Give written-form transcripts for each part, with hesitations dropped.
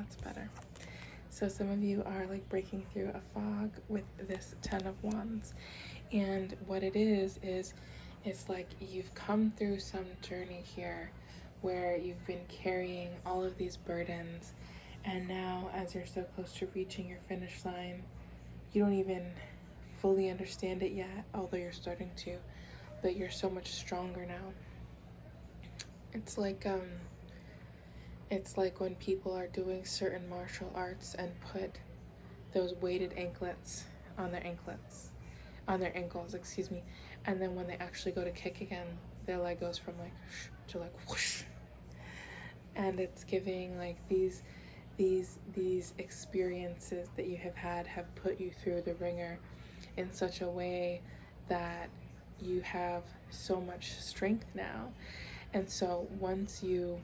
that's better. So some of you are like breaking through a fog with this 10 of Wands. And what it is it's like you've come through some journey here where you've been carrying all of these burdens. And now, as you're so close to reaching your finish line, you don't even fully understand it yet, although you're starting to, but you're so much stronger now. It's like when people are doing certain martial arts and put those weighted anklets on their ankles, and then when they actually go to kick again, their leg goes from like sh to like whoosh. And it's giving like these experiences that you have put you through the ringer in such a way that you have so much strength now. And so once you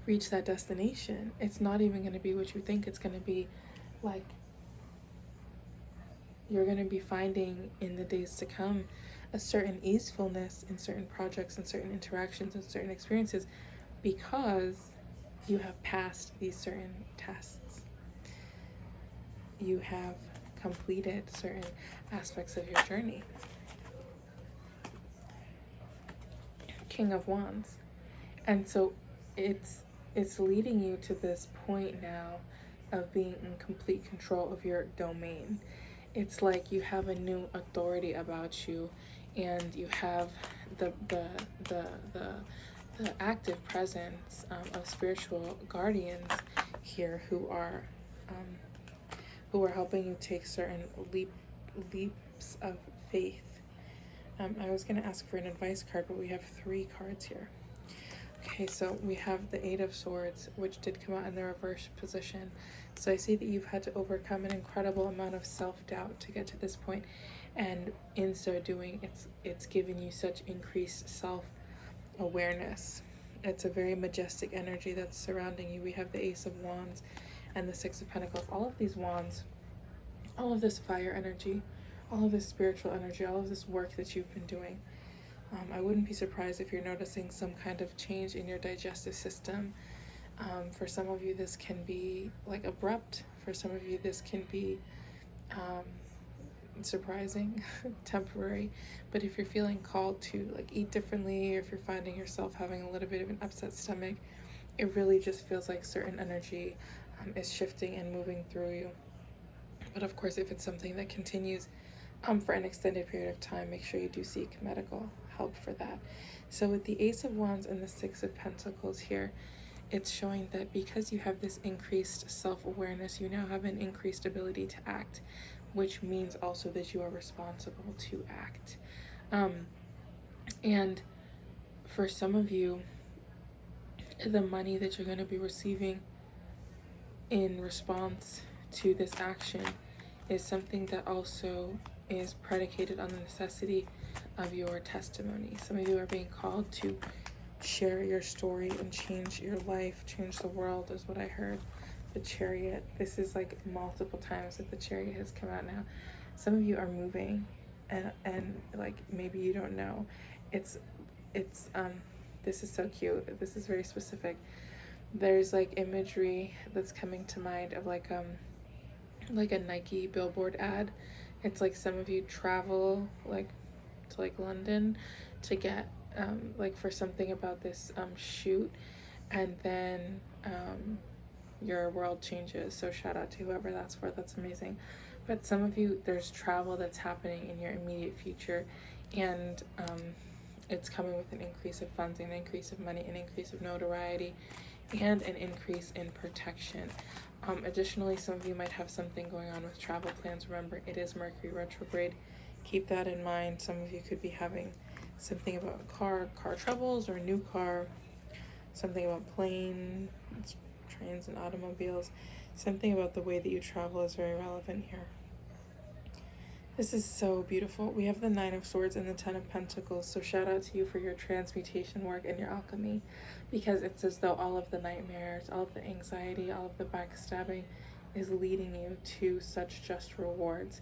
reach that destination, it's not even going to be what you think it's going to be. Like, you're going to be finding in the days to come a certain easefulness in certain projects and certain interactions and certain experiences, because you have passed these certain tests. You have completed certain aspects of your journey. King of Wands. And so it's leading you to this point now of being in complete control of your domain. It's like you have a new authority about you, and you have the active presence of spiritual guardians here who are helping you take certain leaps of faith. I was going to ask for an advice card, but we have 3 cards here. Okay, so we have the 8 of Swords, which did come out in the reverse position. So I see that you've had to overcome an incredible amount of self-doubt to get to this point, and in so doing, it's given you such increased self-awareness. It's a very majestic energy that's surrounding you. We have the Ace of Wands and the 6 of Pentacles. All of these wands, all of this fire energy, all of this spiritual energy, all of this work that you've been doing. I wouldn't be surprised if you're noticing some kind of change in your digestive system. For some of you, this can be like abrupt. For some of you, this can be surprising, temporary. But if you're feeling called to like eat differently, or if you're finding yourself having a little bit of an upset stomach, it really just feels like certain energy is shifting and moving through you. But of course, if it's something that continues for an extended period of time, make sure you do seek medical help for that. So with the Ace of Wands and the 6 of Pentacles here, it's showing that because you have this increased self-awareness, you now have an increased ability to act, which means also that you are responsible to act. And for some of you, the money that you're going to be receiving in response to this action is something that also is predicated on the necessity of your testimony. Some of you are being called to share your story and change your life, change the world, is what I heard. The Chariot. This is like multiple times that the Chariot has come out now. Some of you are moving, and like maybe you don't know. It's this is so cute. This is very specific. There's like imagery that's coming to mind of like a Nike billboard ad. It's like some of you travel like to like London to get like for something about this shoot, and then your world changes. So shout out to whoever that's for. That's amazing. But some of you, there's travel that's happening in your immediate future, and it's coming with an increase of funds, an increase of money, an increase of notoriety, and an increase in protection. Additionally, some of you might have something going on with travel plans. Remember, it is Mercury retrograde. Keep that in mind. Some of you could be having something about car troubles, or a new car, something about planes, trains, and automobiles. Something about the way that you travel is very relevant here. This is so beautiful. We have the 9 of Swords and the 10 of Pentacles. So shout out to you for your transmutation work and your alchemy, because it's as though all of the nightmares, all of the anxiety, all of the backstabbing is leading you to such just rewards.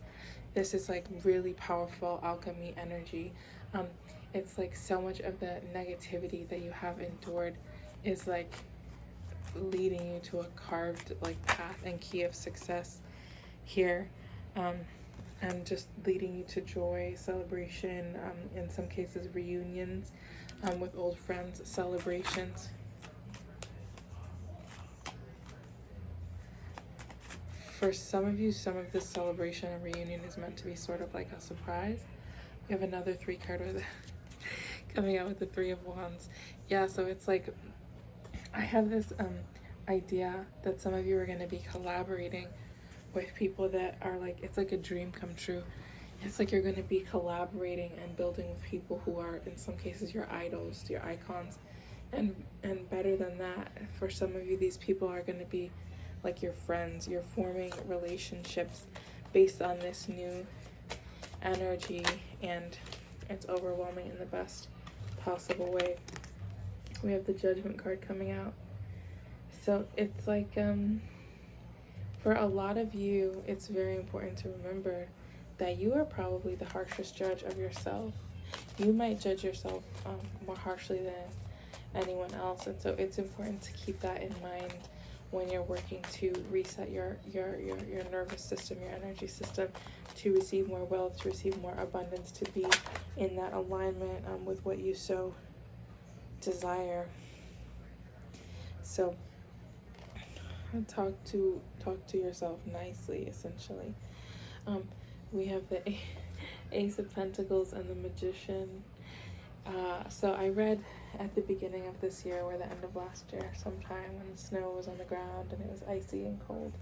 This is like really powerful alchemy energy. It's like so much of the negativity that you have endured is like leading you to a carved like path and key of success here, and just leading you to joy, celebration, in some cases reunions with old friends, celebrations. For some of you, some of this celebration and reunion is meant to be sort of like a surprise. We have another 3 card with coming out with the 3 of Wands. Yeah, so it's like I have this idea that some of you are going to be collaborating with people that are like, it's like a dream come true. It's like you're going to be collaborating and building with people who are, in some cases, your idols, your icons. And better than that, for some of you, these people are going to be like your friends. You're forming relationships based on this new energy, and it's overwhelming in the best possible way. We have the Judgment card coming out. So it's like, for a lot of you, it's very important to remember that you are probably the harshest judge of yourself. You might judge yourself more harshly than anyone else, and so it's important to keep that in mind when you're working to reset your nervous system, your energy system, to receive more wealth, to receive more abundance, to be in that alignment with what you so desire. So talk to yourself nicely, essentially. We have the Ace of Pentacles and the Magician. So I read at the beginning of this year, or the end of last year, sometime when the snow was on the ground and it was icy and cold,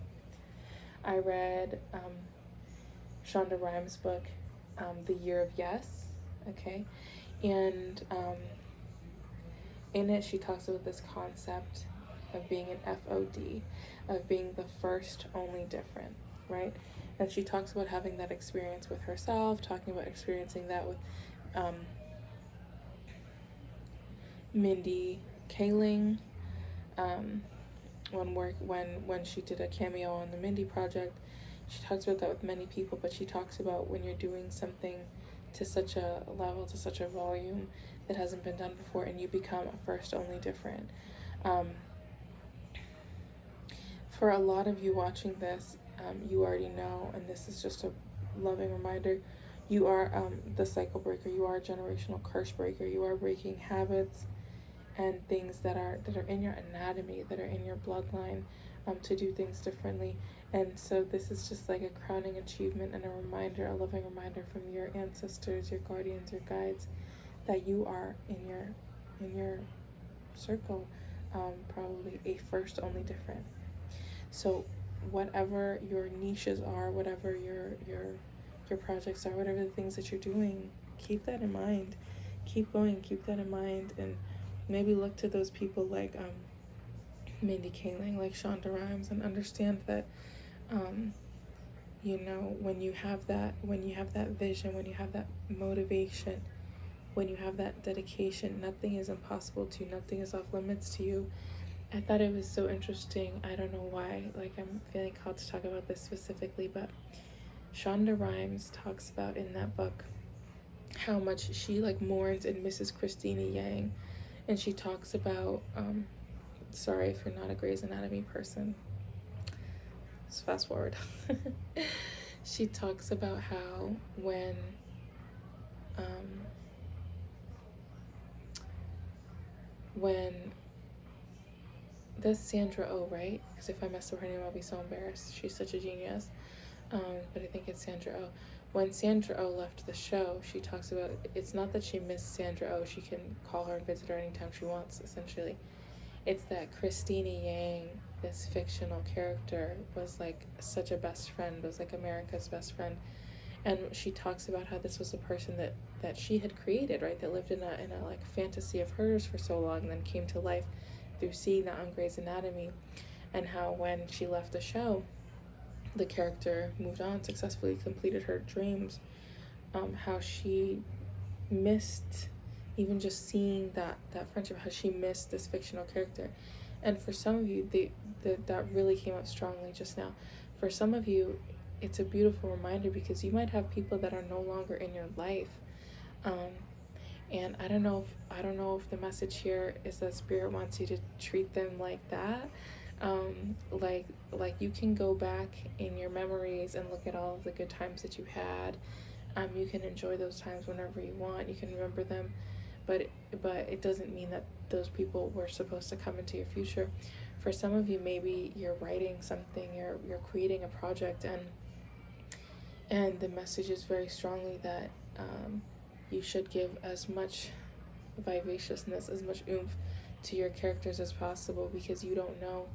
I read Shonda Rhimes' book, The Year of Yes, okay? And in it, she talks about this concept of being an FOD, of being the first, only different, right? And she talks about having that experience with herself, talking about experiencing that with Mindy Kaling, when she did a cameo on the Mindy Project. She talks about that with many people, but she talks about when you're doing something to such a level, to such a volume that hasn't been done before, and you become a first, only different. For a lot of you watching this, you already know, and this is just a loving reminder, you are the cycle breaker, you are a generational curse breaker, you are breaking habits and things that are in your anatomy, that are in your bloodline, to do things differently. And so this is just like a crowning achievement and a reminder, a loving reminder from your ancestors, your guardians, your guides, that you are in your circle, probably a first, only different. So whatever your niches are, whatever your projects are, whatever the things that you're doing, keep that in mind. Keep going, keep that in mind, and maybe look to those people like Mindy Kaling, like Shonda Rhimes, and understand that when you have that vision, when you have that motivation, when you have that dedication, nothing is impossible to you, nothing is off limits to you. I thought it was so interesting. I don't know why, like, I'm feeling called to talk about this specifically, but Shonda Rhimes talks about in that book how much she like mourns and misses Christina Yang, and she talks about sorry if you're not a Grey's Anatomy person, let's fast forward. She talks about how when that's Sandra Oh, right? Because if I mess up her name, I'll be so embarrassed. She's such a genius. But I think it's Sandra Oh. When Sandra Oh left the show, she talks about, it's not that she missed Sandra Oh, she can call her and visit her anytime she wants, essentially. It's that Christina Yang, this fictional character, was like such a best friend, was like America's best friend. And she talks about how this was a person that she had created, right? That lived in a like fantasy of hers for so long, and then came to life through seeing that on Grey's Anatomy. And how when she left the show, the character moved on, successfully completed her dreams, how she missed even just seeing that friendship, how she missed this fictional character. And for some of you, that really came up strongly just now. For some of you, it's a beautiful reminder, because you might have people that are no longer in your life, And I don't know if the message here is that spirit wants you to treat them like that. Like you can go back in your memories and look at all of the good times that you had. You can enjoy those times whenever you want. You can remember them, but it doesn't mean that those people were supposed to come into your future. For some of you, maybe you're writing something, you're creating a project, and the message is very strongly that you should give as much vivaciousness, as much oomph to your characters as possible, because you don't know,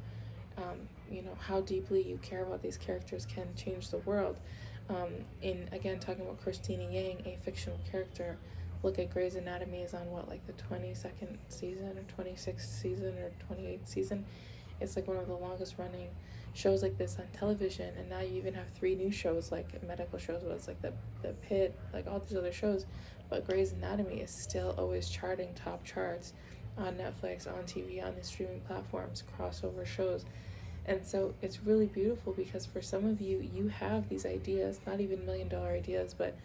how deeply you care about these characters can change the world. In again talking about Christina Yang, a fictional character, look at Grey's Anatomy is on what, like the 22nd season or 26th season or 28th season. It's like one of the longest running shows like this on television, and now you even have 3 new shows, like medical shows, where it's like the Pit, like all these other shows, but Grey's Anatomy is still always charting top charts on Netflix, on TV, on the streaming platforms, crossover shows. And so it's really beautiful, because for some of you, you have these ideas, not even $1 million ideas, but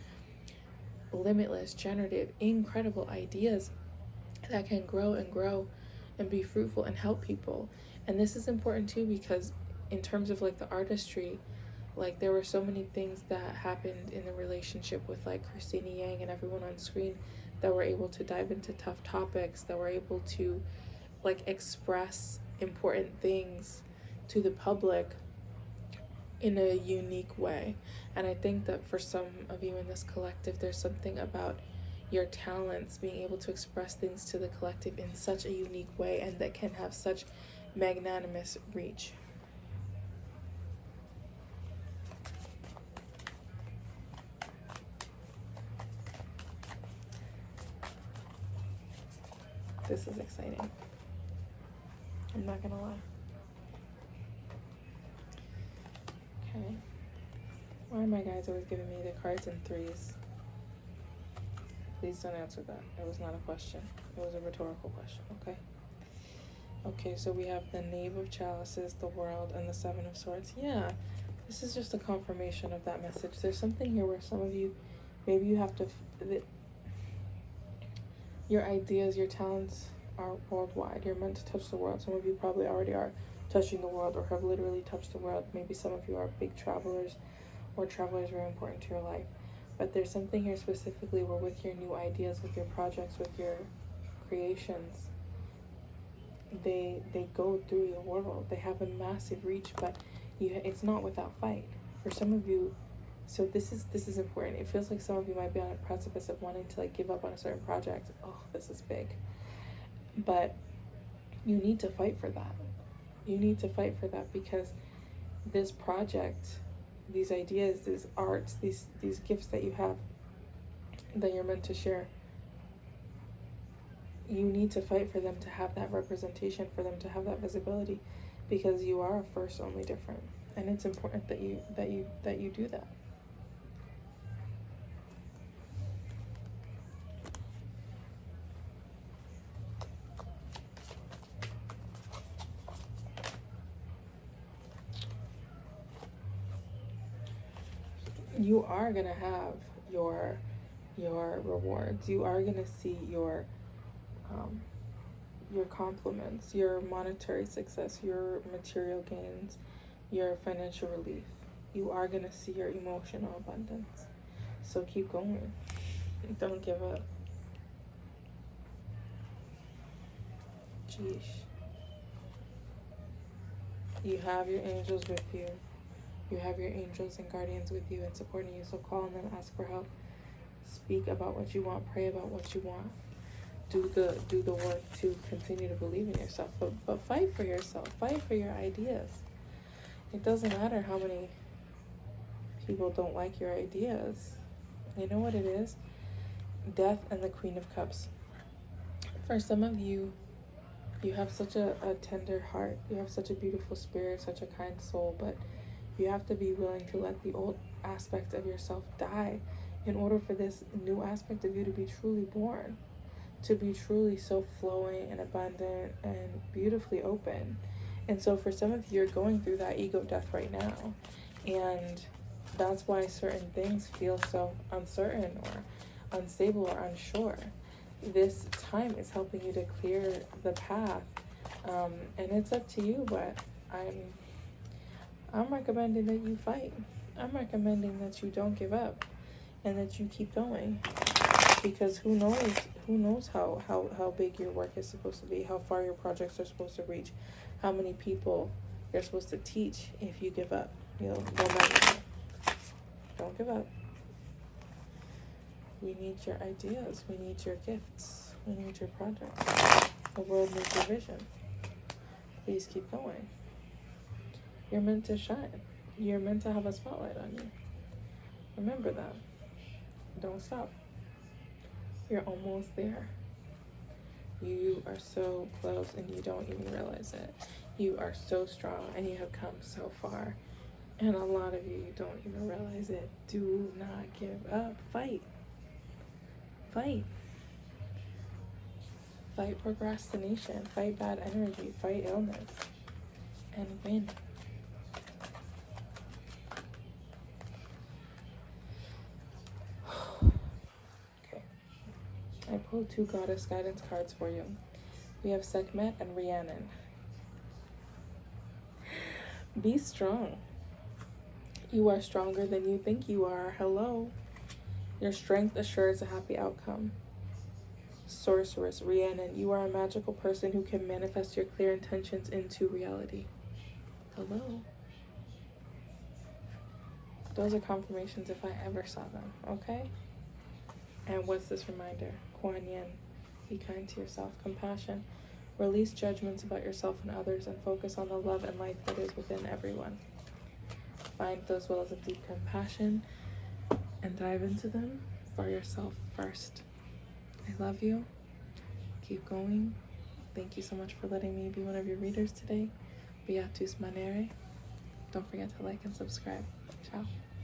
limitless, generative, incredible ideas that can grow and grow and be fruitful and help people. And this is important too, because in terms of like the artistry, like there were so many things that happened in the relationship with like Christina Yang and everyone on screen, that were able to dive into tough topics, that were able to like express important things to the public in a unique way. And I think that for some of you in this collective, there's something about your talents being able to express things to the collective in such a unique way, and that can have such magnanimous reach. This is exciting. I'm not gonna lie. Okay. Why are my guys always giving me the cards in 3s? Please don't answer that. It was not a question. It was a rhetorical question, okay? Okay, so we have the Knave of Chalices, the World, and the Seven of Swords. Yeah, this is just a confirmation of that message. There's something here where some of you, maybe you have to, your ideas, your talents are worldwide. You're meant to touch the world. Some of you probably already are touching the world, or have literally touched the world. Maybe some of you are big travelers, or travelers very important to your life. But there's something here specifically where with your new ideas, with your projects, with your creations, they go through the world. They have a massive reach, but it's not without fight. For some of you, so this is important. It feels like some of you might be on a precipice of wanting to like give up on a certain project. Oh, this is big. But you need to fight for that. You need to fight for that, because this project, these ideas, these arts, these gifts that you have, that you're meant to share, you need to fight for them to have that representation, for them to have that visibility, because you are first, only different, and it's important that you do that. You are gonna have your rewards. You are gonna see your compliments, your monetary success, your material gains, your financial relief. You are gonna see your emotional abundance. So keep going. Don't give up. Jeesh. You have your angels with you. You have your angels and guardians with you and supporting you. So call on them, ask for help. Speak about what you want. Pray about what you want. Do the work to continue to believe in yourself. But fight for yourself. Fight for your ideas. It doesn't matter how many people don't like your ideas. You know what it is? Death and the Queen of Cups. For some of you, you have such a tender heart. You have such a beautiful spirit, such a kind soul, but you have to be willing to let the old aspect of yourself die in order for this new aspect of you to be truly born, to be truly so flowing and abundant and beautifully open. And so for some of you, you're going through that ego death right now, and that's why certain things feel so uncertain or unstable or unsure. this time is helping you to clear the path. And it's up to you, but I'm recommending that you fight. I'm recommending that you don't give up and that you keep going, because who knows how big your work is supposed to be, how far your projects are supposed to reach, how many people you're supposed to teach. If you give up, you'll never. Don't give up. We need your ideas, we need your gifts, we need your projects. The world needs your vision. Please keep going. You're meant to shine. You're meant to have a spotlight on you. Remember that. Don't stop. You're almost there. You are so close and you don't even realize it. You are so strong and you have come so far. And a lot of you don't even realize it. Do not give up. Fight. Fight. Fight procrastination. Fight bad energy. Fight illness. And win. Okay. I pulled 2 goddess guidance cards for you. We have Sekhmet and Rhiannon. Be strong. You are stronger than you think you are. Hello. Your strength assures a happy outcome. Sorceress, Rhiannon, you are a magical person who can manifest your clear intentions into reality. Hello. Those are confirmations if I ever saw them, okay? And what's this reminder? Kuan Yin, be kind to yourself. Compassion, release judgments about yourself and others and focus on the love and light that is within everyone. Find those wells of deep compassion and dive into them for yourself first. I love you. Keep going. Thank you so much for letting me be one of your readers today. Beatus Manere. Don't forget to like and subscribe. Ciao.